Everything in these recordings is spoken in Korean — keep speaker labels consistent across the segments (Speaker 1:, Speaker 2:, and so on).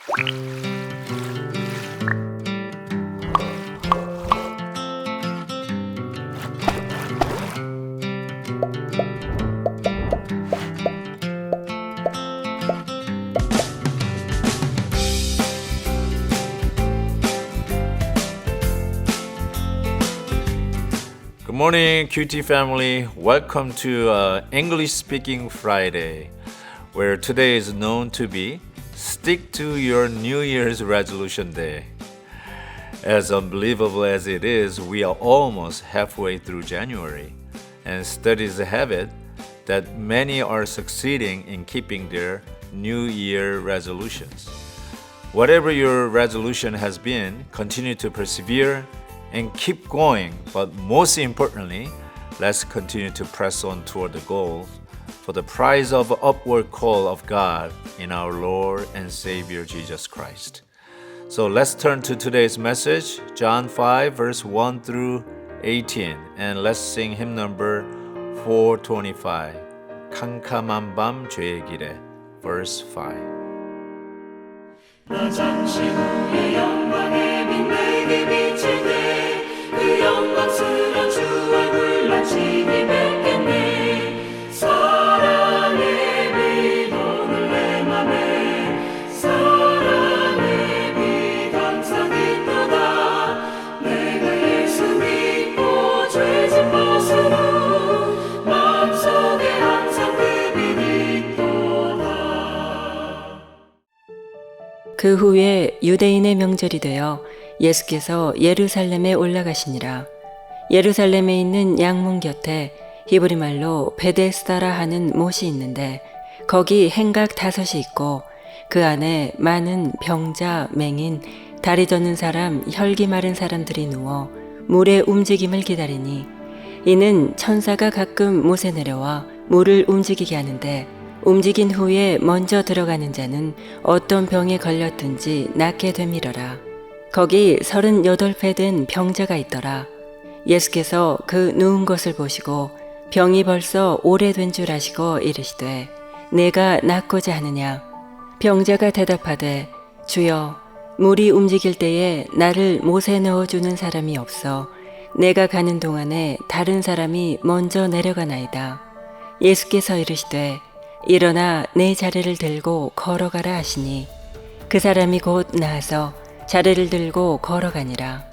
Speaker 1: Good morning, QT family. Welcome to English Speaking Friday, where today is known to be Stick to Your New Year's Resolution Day. As unbelievable as it is, we are almost halfway through January, and studies have it that many are succeeding in keeping their New Year resolutions. Whatever your resolution has been, continue to persevere and keep going, but most importantly, let's continue to press on toward the goal for the prize of upward call of God in our Lord and Savior Jesus Christ. So let's turn to today's message, John 5 verse 1 through 18, and let's sing hymn number 425, 캄캄한 밤 죄의 길에, verse 5.
Speaker 2: 나 잠시 후에 영광의 빛 내게 비칠 때 그 영광스런 주 얼굴 친히 뵙겠네. 사랑의 빛 오늘 내 맘에 사랑의 빛 항상 있도다. 내가 예수 믿고 죄진 벗으로 마음속에 항상 그 빛이 있도다.
Speaker 3: 그 후에 유대인의 명절이 되어 예수께서 예루살렘에 올라가시니라. 예루살렘에 있는 양문 곁에 히브리 말로 베데스다라 하는 못이 있는데 거기 행각 5이 있고 그 안에 많은 병자, 맹인, 다리 젖는 사람, 혈기 마른 사람들이 누워 물의 움직임을 기다리니 이는 천사가 가끔 못에 내려와 물을 움직이게 하는데 움직인 후에 먼저 들어가는 자는 어떤 병에 걸렸든지 낫게 되밀어라. 거기 38배 된 병자가 있더라. 예수께서 그 누운 것을 보시고 병이 벌써 오래된 줄 아시고 이르시되 내가 낫고자 하느냐. 병자가 대답하되 주여 물이 움직일 때에 나를 못에 넣어주는 사람이 없어 내가 가는 동안에 다른 사람이 먼저 내려가나이다. 예수께서 이르시되 일어나 내 자리를 들고 걸어가라 하시니 그 사람이 곧 나아서 자리를 들고 걸어가니라.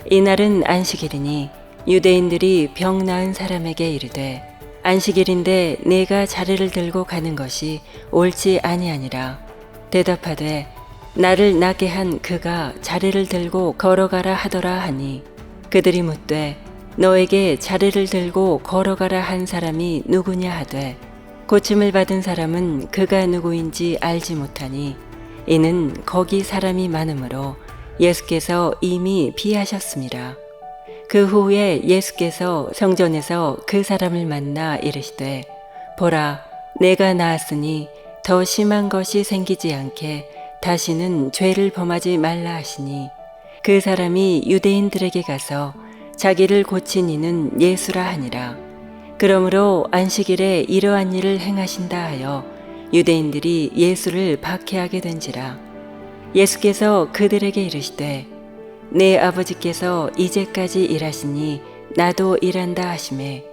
Speaker 3: 이날은 안식일이니 유대인들이 병 나은 사람에게 이르되 안식일인데 내가 자리를 들고 가는 것이 옳지 아니하니라. 대답하되 나를 낫게 한 그가 자리를 들고 걸어가라 하더라 하니 그들이 묻되 너에게 자리를 들고 걸어가라 한 사람이 누구냐 하되 고침을 받은 사람은 그가 누구인지 알지 못하니 이는 거기 사람이 많으므로 예수께서 이미 비하셨습니다. 그 후에 예수께서 성전에서 그 사람을 만나 이르시되 보라 내가 나았으니 더 심한 것이 생기지 않게 다시는 죄를 범하지 말라 하시니 그 사람이 유대인들에게 가서 자기를 고친 이는 예수라 하니라. 그러므로 안식일에 이러한 일을 행하신다 하여 유대인들이 예수를 박해하게 된지라. 예수께서 그들에게 이르시되 내 아버지께서 이제까지 일하시니 나도 일한다 하시매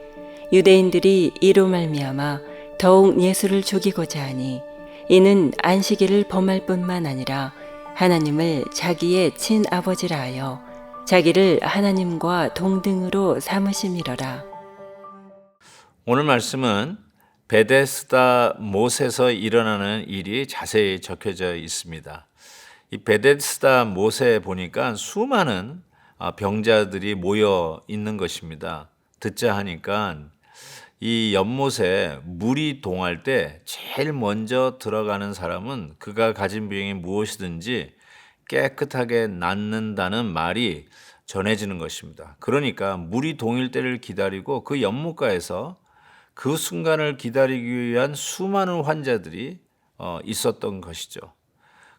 Speaker 3: 유대인들이 이로 말미암아 더욱 예수를 죽이고자 하니 이는 안식일을 범할 뿐만 아니라 하나님을 자기의 친아버지라 하여 자기를 하나님과 동등으로 삼으심이러라.
Speaker 1: 오늘 말씀은 베데스다 못에서 일어나는 일이 자세히 적혀져 있습니다. 이 베데스다 못에 보니까 수많은 병자들이 모여 있는 것입니다. 듣자 하니까 이 연못에 물이 동할 때 제일 먼저 들어가는 사람은 그가 가진 병이 무엇이든지 깨끗하게 낫는다는 말이 전해지는 것입니다. 그러니까 물이 동일 때를 기다리고 그 연못가에서 그 순간을 기다리기 위한 수많은 환자들이 있었던 것이죠.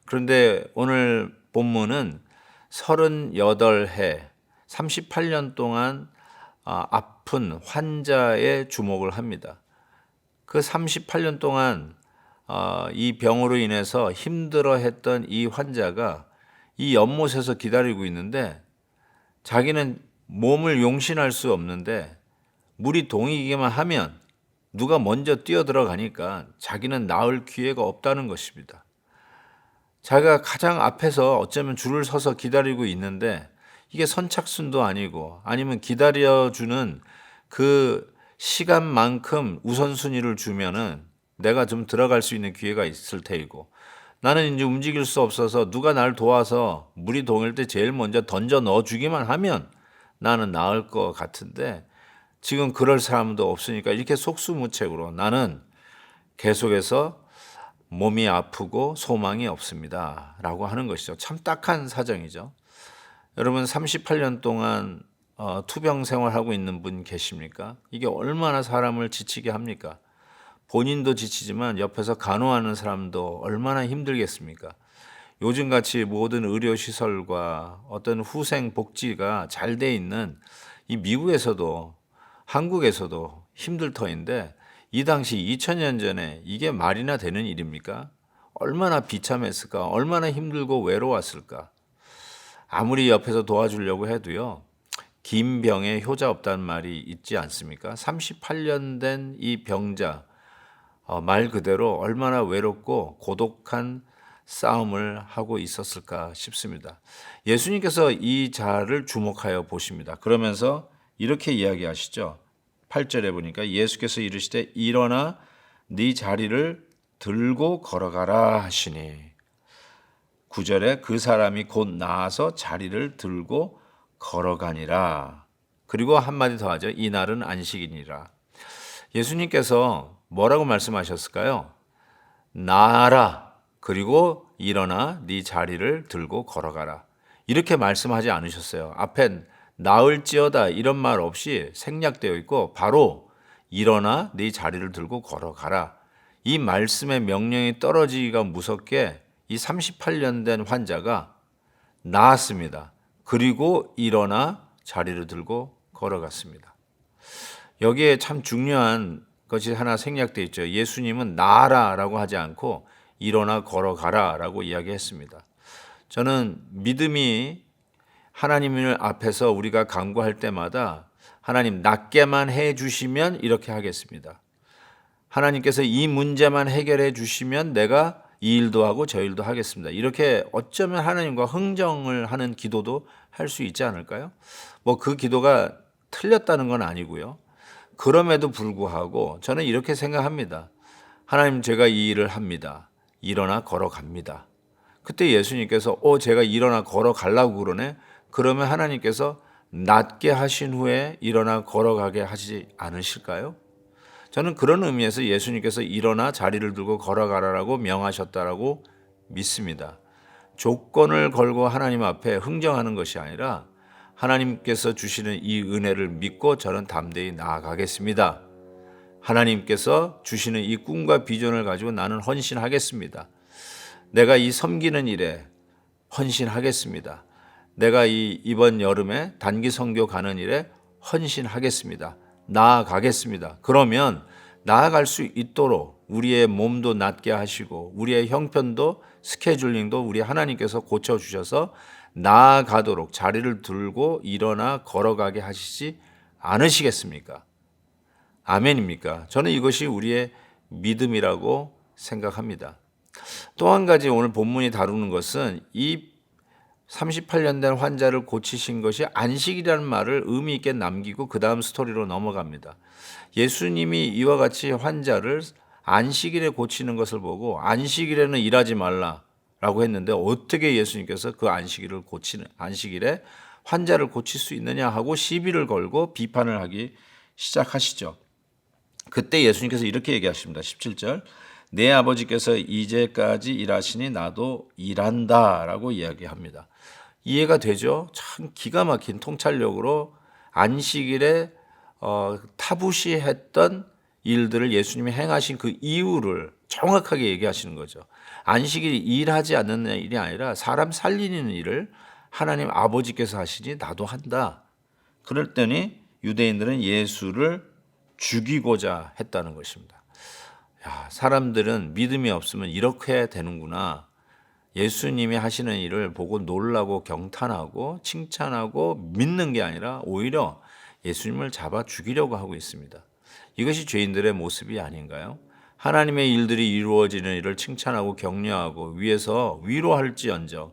Speaker 1: 그런데 오늘 본문은 38해, 38년 동안 아픈 환자에 주목을 합니다. 그 38년 동안 이 병으로 인해서 힘들어했던 이 환자가 이 연못에서 기다리고 있는데 자기는 몸을 용신할 수 없는데 물이 동이기만 하면 누가 먼저 뛰어들어가니까 자기는 나을 기회가 없다는 것입니다. 자기가 가장 앞에서 어쩌면 줄을 서서 기다리고 있는데 이게 선착순도 아니고 아니면 기다려주는 그 시간만큼 우선순위를 주면은 내가 좀 들어갈 수 있는 기회가 있을 테이고 나는 이제 움직일 수 없어서 누가 날 도와서 물이 동일 때 제일 먼저 던져 넣어주기만 하면 나는 나을 것 같은데 지금 그럴 사람도 없으니까 이렇게 속수무책으로 나는 계속해서 몸이 아프고 소망이 없습니다 라고 하는 것이죠. 참 딱한 사정이죠. 여러분 38년 동안 투병 생활하고 있는 분 계십니까? 이게 얼마나 사람을 지치게 합니까? 본인도 지치지만 옆에서 간호하는 사람도 얼마나 힘들겠습니까? 요즘같이 모든 의료시설과 어떤 후생 복지가 잘 돼 있는 이 미국에서도 한국에서도 힘들 터인데 이 당시 2000년 전에 이게 말이나 되는 일입니까? 얼마나 비참했을까? 얼마나 힘들고 외로웠을까? 아무리 옆에서 도와주려고 해도요. 긴 병에 효자 없다는 말이 있지 않습니까? 38년 된 이 병자 말 그대로 얼마나 외롭고 고독한 싸움을 하고 있었을까 싶습니다. 예수님께서 이 자를 주목하여 보십니다. 그러면서 이렇게 이야기하시죠. 8절에 보니까 예수께서 이르시되 일어나 네 자리를 들고 걸어가라 하시니 9절에 그 사람이 곧 나아서 자리를 들고 걸어가니라. 그리고 한마디 더 하죠. 이날은 안식이니라. 예수님께서 뭐라고 말씀하셨을까요? 나아라. 그리고 일어나 네 자리를 들고 걸어가라. 이렇게 말씀하지 않으셨어요. 앞엔 나을지어다 이런 말 없이 생략되어 있고 바로 일어나 네 자리를 들고 걸어가라. 이 말씀의 명령이 떨어지기가 무섭게 이 38년 된 환자가 나았습니다. 그리고 일어나 자리를 들고 걸어갔습니다. 여기에 참 중요한 것이 하나 생략되어 있죠. 예수님은 나아라라고 하지 않고 일어나 걸어가라라고 이야기했습니다. 저는 믿음이 하나님을 앞에서 우리가 간구할 때마다 하나님 낫게만 해 주시면 이렇게 하겠습니다. 하나님께서 이 문제만 해결해 주시면 내가 이 일도 하고 저 일도 하겠습니다. 이렇게 어쩌면 하나님과 흥정을 하는 기도도 할 수 있지 않을까요? 뭐 그 기도가 틀렸다는 건 아니고요. 그럼에도 불구하고 저는 이렇게 생각합니다. 하나님 제가 이 일을 합니다. 일어나 걸어갑니다. 그때 예수님께서 제가 일어나 걸어가려고 그러네. 그러면 하나님께서 낫게 하신 후에 일어나 걸어가게 하지 않으실까요? 저는 그런 의미에서 예수님께서 일어나 자리를 들고 걸어가라라고 명하셨다라고 믿습니다. 조건을 걸고 하나님 앞에 흥정하는 것이 아니라 하나님께서 주시는 이 은혜를 믿고 저는 담대히 나아가겠습니다. 하나님께서 주시는 이 꿈과 비전을 가지고 나는 헌신하겠습니다. 내가 이 섬기는 일에 헌신하겠습니다. 내가 이번 여름에 단기 선교 가는 일에 헌신하겠습니다. 나아가겠습니다. 그러면 나아갈 수 있도록 우리의 몸도 낫게 하시고 우리의 형편도 스케줄링도 우리 하나님께서 고쳐주셔서 나아가도록 자리를 들고 일어나 걸어가게 하시지 않으시겠습니까? 아멘입니까? 저는 이것이 우리의 믿음이라고 생각합니다. 또 한 가지 오늘 본문이 다루는 것은 이 38년 된 환자를 고치신 것이 안식이라는 말을 의미 있게 남기고 그 다음 스토리로 넘어갑니다. 예수님이 이와 같이 환자를 안식일에 고치는 것을 보고 안식일에는 일하지 말라라고 했는데 어떻게 예수님께서 그 안식일에 환자를 고칠 수 있느냐 하고 시비를 걸고 비판을 하기 시작하시죠. 그때 예수님께서 이렇게 얘기하십니다. 17절 내 아버지께서 이제까지 일하시니 나도 일한다라고 이야기합니다. 이해가 되죠? 참 기가 막힌 통찰력으로 안식일에 타부시했던 일들을 예수님이 행하신 그 이유를 정확하게 얘기하시는 거죠. 안식일이 일하지 않는 일이 아니라 사람 살리는 일을 하나님 아버지께서 하시니 나도 한다. 그럴 때니 유대인들은 예수를 죽이고자 했다는 것입니다. 야, 사람들은 믿음이 없으면 이렇게 되는구나. 예수님이 하시는 일을 보고 놀라고 경탄하고 칭찬하고 믿는 게 아니라 오히려 예수님을 잡아 죽이려고 하고 있습니다. 이것이 죄인들의 모습이 아닌가요? 하나님의 일들이 이루어지는 일을 칭찬하고 격려하고 위에서 위로할지언정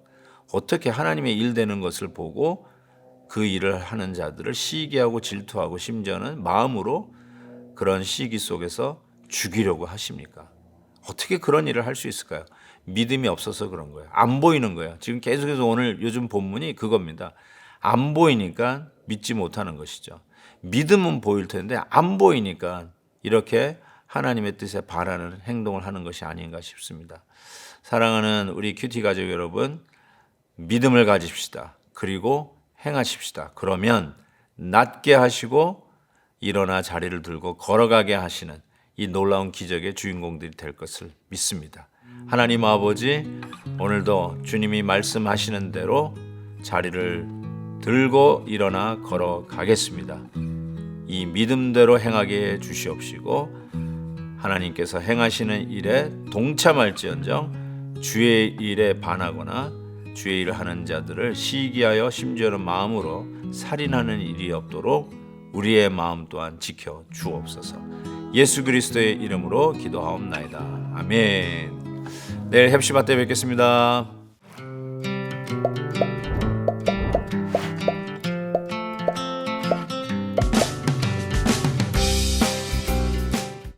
Speaker 1: 어떻게 하나님의 일 되는 것을 보고 그 일을 하는 자들을 시기하고 질투하고 심지어는 마음으로 그런 시기 속에서 죽이려고 하십니까? 어떻게 그런 일을 할 수 있을까요? 믿음이 없어서 그런 거예요. 안 보이는 거예요. 지금 계속해서 오늘 요즘 본문이 그겁니다. 안 보이니까 믿지 못하는 것이죠. 믿음은 보일 텐데 안 보이니까 이렇게 하나님의 뜻에 반하는 행동을 하는 것이 아닌가 싶습니다. 사랑하는 우리 큐티 가족 여러분, 믿음을 가집시다. 그리고 행하십시다. 그러면 낫게 하시고 일어나 자리를 들고 걸어가게 하시는 이 놀라운 기적의 주인공들이 될 것을 믿습니다. 하나님 아버지, 오늘도 주님이 말씀하시는 대로 자리를 들고 일어나 걸어가겠습니다. 이 믿음대로 행하게 해 주시옵시고 하나님께서 행하시는 일에 동참할지언정 주의 일에 반하거나 주의 일을 하는 자들을 시기하여 심지어는 마음으로 살인하는 일이 없도록 우리의 마음 또한 지켜 주옵소서. 예수 그리스도의 이름으로 기도하옵나이다. 아멘. 내일 heb시바 때 뵙겠습니다.